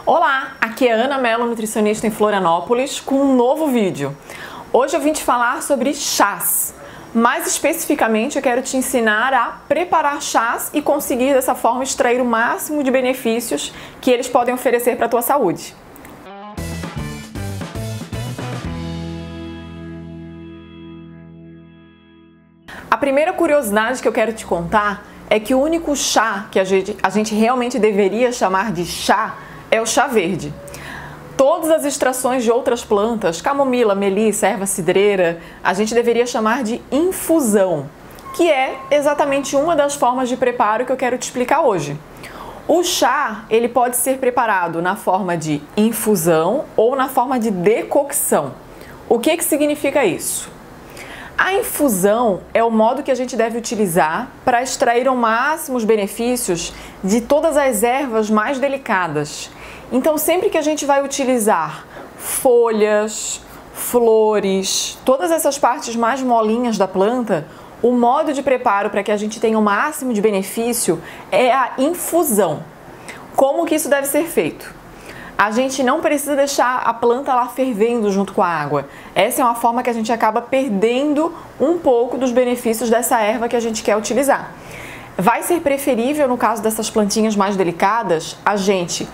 Olá, aqui é Ana Mello, nutricionista em Florianópolis, com um novo vídeo. Hoje eu vim te falar sobre chás. Mais especificamente, eu quero te ensinar a preparar chás e conseguir dessa forma extrair o máximo de benefícios que eles podem oferecer para a tua saúde. A primeira curiosidade que eu quero te contar é que o único chá que a gente realmente deveria chamar de chá é o chá verde. Todas as extrações de outras plantas, camomila, melissa, erva cidreira, a gente deveria chamar de infusão, que é exatamente uma das formas de preparo que eu quero te explicar hoje. O chá, ele pode ser preparado na forma de infusão ou na forma de decocção. O que significa isso? A infusão é o modo que a gente deve utilizar para extrair ao máximo os benefícios de todas as ervas mais delicadas. Então, sempre que a gente vai utilizar folhas, flores, todas essas partes mais molinhas da planta, o modo de preparo para que a gente tenha o máximo de benefício é a infusão. Como que isso deve ser feito? A gente não precisa deixar a planta lá fervendo junto com a água. Essa é uma forma que a gente acaba perdendo um pouco dos benefícios dessa erva que a gente quer utilizar. Vai ser preferível, no caso dessas plantinhas mais delicadas, a gente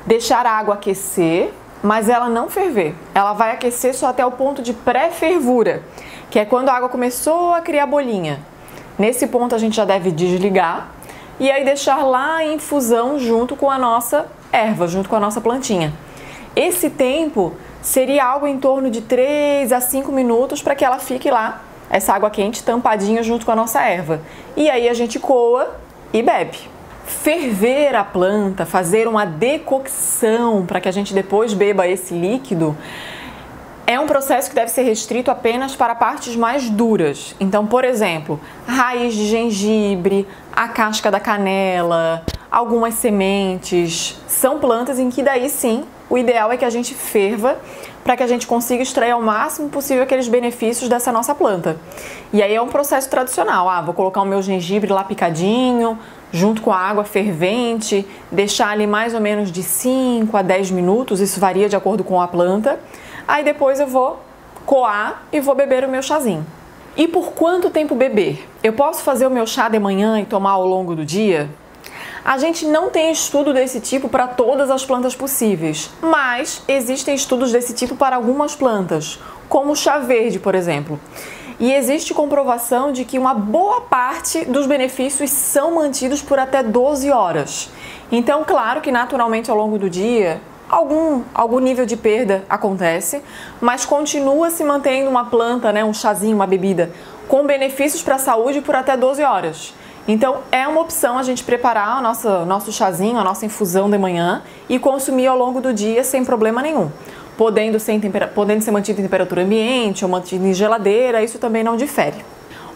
deixar a água aquecer, mas ela não ferver. Ela vai aquecer só até o ponto de pré-fervura, que é quando a água começou a criar bolinha. Nesse ponto a gente já deve desligar e aí deixar lá em infusão junto com a nossa erva, junto com a nossa plantinha. Esse tempo seria algo em torno de 3 a 5 minutos para que ela fique lá, essa água quente, tampadinha junto com a nossa erva. E aí a gente coa e bebe. Ferver a planta, fazer uma decocção para que a gente depois beba esse líquido, é um processo que deve ser restrito apenas para partes mais duras. Então, por exemplo, raiz de gengibre, a casca da canela, algumas sementes, são plantas em que daí sim, o ideal é que a gente ferva para que a gente consiga extrair ao máximo possível aqueles benefícios dessa nossa planta. E aí é um processo tradicional, vou colocar o meu gengibre lá picadinho, junto com a água fervente, deixar ali mais ou menos de 5 a 10 minutos, isso varia de acordo com a planta. Aí depois eu vou coar e vou beber o meu chazinho. E por quanto tempo beber? Eu posso fazer o meu chá de manhã e tomar ao longo do dia? A gente não tem estudo desse tipo para todas as plantas possíveis, mas existem estudos desse tipo para algumas plantas, como o chá verde, por exemplo. E existe comprovação de que uma boa parte dos benefícios são mantidos por até 12 horas. Então, claro que naturalmente ao longo do dia, algum nível de perda acontece, mas continua se mantendo uma planta, um chazinho, uma bebida, com benefícios para a saúde por até 12 horas. Então, é uma opção a gente preparar o nosso chazinho, a nossa infusão de manhã e consumir ao longo do dia sem problema nenhum. Podendo ser mantido em temperatura ambiente ou mantido em geladeira, isso também não difere.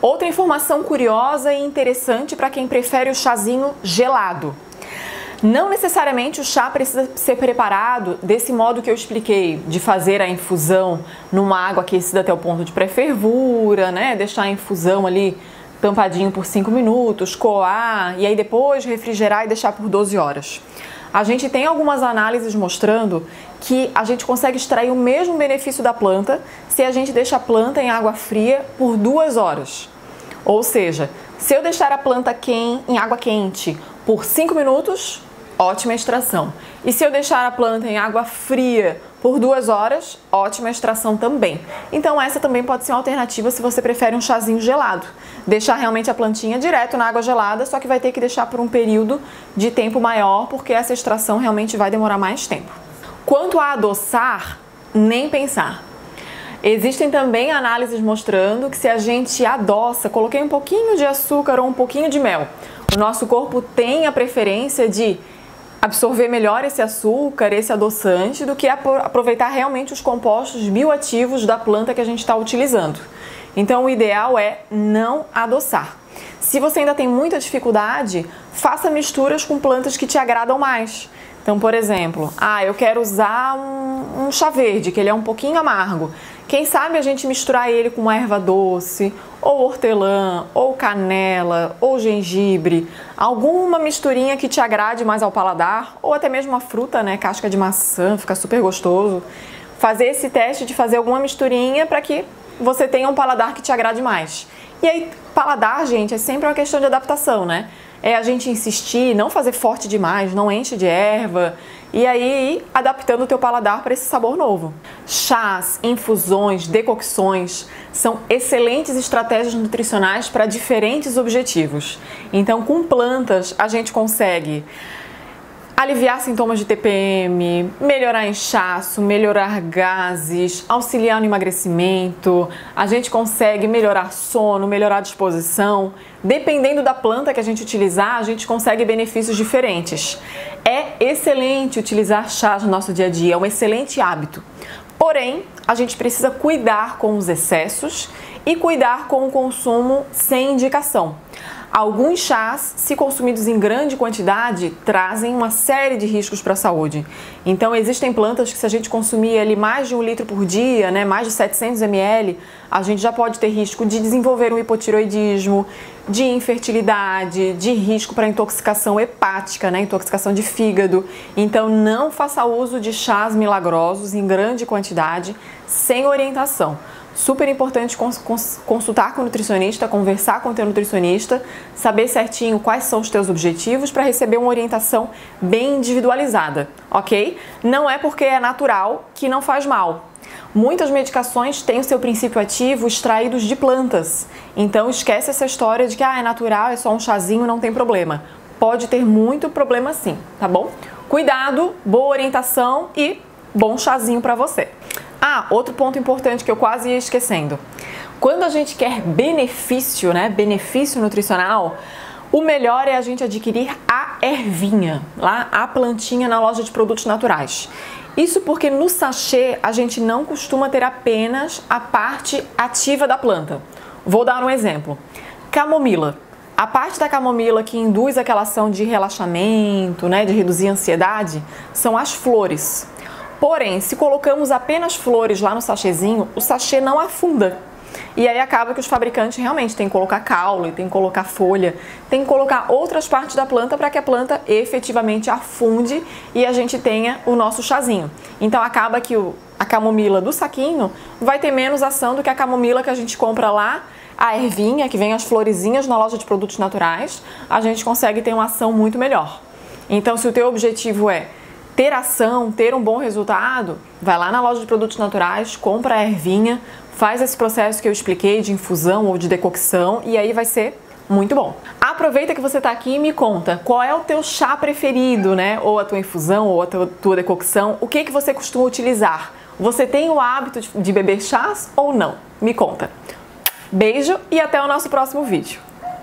Outra informação curiosa e interessante para quem prefere o chazinho gelado. Não necessariamente o chá precisa ser preparado desse modo que eu expliquei, de fazer a infusão numa água aquecida até o ponto de pré-fervura, deixar a infusão ali tampadinho por 5 minutos, coar e aí depois refrigerar e deixar por 12 horas. A gente tem algumas análises mostrando que a gente consegue extrair o mesmo benefício da planta se a gente deixa a planta em água fria por 2 horas. Ou seja, se eu deixar a planta em água quente por 5 minutos, ótima extração. E se eu deixar a planta em água fria por 2 horas, ótima extração também. Então essa também pode ser uma alternativa se você prefere um chazinho gelado. Deixar realmente a plantinha direto na água gelada, só que vai ter que deixar por um período de tempo maior, porque essa extração realmente vai demorar mais tempo. Quanto a adoçar, nem pensar. Existem também análises mostrando que se a gente adoça, coloquei um pouquinho de açúcar ou um pouquinho de mel, o nosso corpo tem a preferência de absorver melhor esse açúcar, esse adoçante, do que aproveitar realmente os compostos bioativos da planta que a gente está utilizando. Então o ideal é não adoçar. Se você ainda tem muita dificuldade, faça misturas com plantas que te agradam mais. Então, por exemplo, eu quero usar um chá verde, que ele é um pouquinho amargo. Quem sabe a gente misturar ele com uma erva doce, ou hortelã, ou canela, ou gengibre, alguma misturinha que te agrade mais ao paladar, ou até mesmo uma fruta, né, casca de maçã, fica super gostoso. Fazer esse teste de fazer alguma misturinha para que você tenha um paladar que te agrade mais. E aí, paladar, gente, é sempre uma questão de adaptação, né? É a gente insistir, não fazer forte demais, não enche de erva, e aí ir adaptando o teu paladar para esse sabor novo. Chás, infusões, decocções são excelentes estratégias nutricionais para diferentes objetivos. Então, com plantas, a gente consegue aliviar sintomas de TPM, melhorar inchaço, melhorar gases, auxiliar no emagrecimento, a gente consegue melhorar sono, melhorar a disposição. Dependendo da planta que a gente utilizar, a gente consegue benefícios diferentes. É excelente utilizar chás no nosso dia a dia, é um excelente hábito. Porém, a gente precisa cuidar com os excessos e cuidar com o consumo sem indicação. Alguns chás, se consumidos em grande quantidade, trazem uma série de riscos para a saúde. Então, existem plantas que, se a gente consumir ali mais de 1 litro por dia, né, mais de 700 ml, a gente já pode ter risco de desenvolver um hipotireoidismo, de infertilidade, de risco para intoxicação hepática, né, intoxicação de fígado. Então, não faça uso de chás milagrosos em grande quantidade, sem orientação. Super importante consultar com o nutricionista, conversar com o teu nutricionista, saber certinho quais são os teus objetivos para receber uma orientação bem individualizada, ok? Não é porque é natural que não faz mal. Muitas medicações têm o seu princípio ativo extraídos de plantas, então esquece essa história de que é natural, é só um chazinho, não tem problema. Pode ter muito problema sim, tá bom? Cuidado, boa orientação e bom chazinho para você. Outro ponto importante que eu quase ia esquecendo. Quando a gente quer benefício, né, benefício nutricional, o melhor é a gente adquirir a ervinha, lá a plantinha na loja de produtos naturais. Isso porque no sachê a gente não costuma ter apenas a parte ativa da planta. Vou dar um exemplo. Camomila. A parte da camomila que induz aquela ação de relaxamento, né, de reduzir a ansiedade, são as flores. Porém, se colocamos apenas flores lá no sachêzinho, o sachê não afunda. E aí acaba que os fabricantes realmente têm que colocar caule, têm que colocar folha, têm que colocar outras partes da planta para que a planta efetivamente afunde e a gente tenha o nosso chazinho. Então acaba que a camomila do saquinho vai ter menos ação do que a camomila que a gente compra lá, a ervinha, que vem as florezinhas na loja de produtos naturais, a gente consegue ter uma ação muito melhor. Então, se o teu objetivo é ter ação, ter um bom resultado, vai lá na loja de produtos naturais, compra a ervinha, faz esse processo que eu expliquei de infusão ou de decocção e aí vai ser muito bom. Aproveita que você está aqui e me conta qual é o teu chá preferido, né? Ou a tua infusão, ou a tua decocção, o que você costuma utilizar? Você tem o hábito de beber chás ou não? Me conta. Beijo e até o nosso próximo vídeo.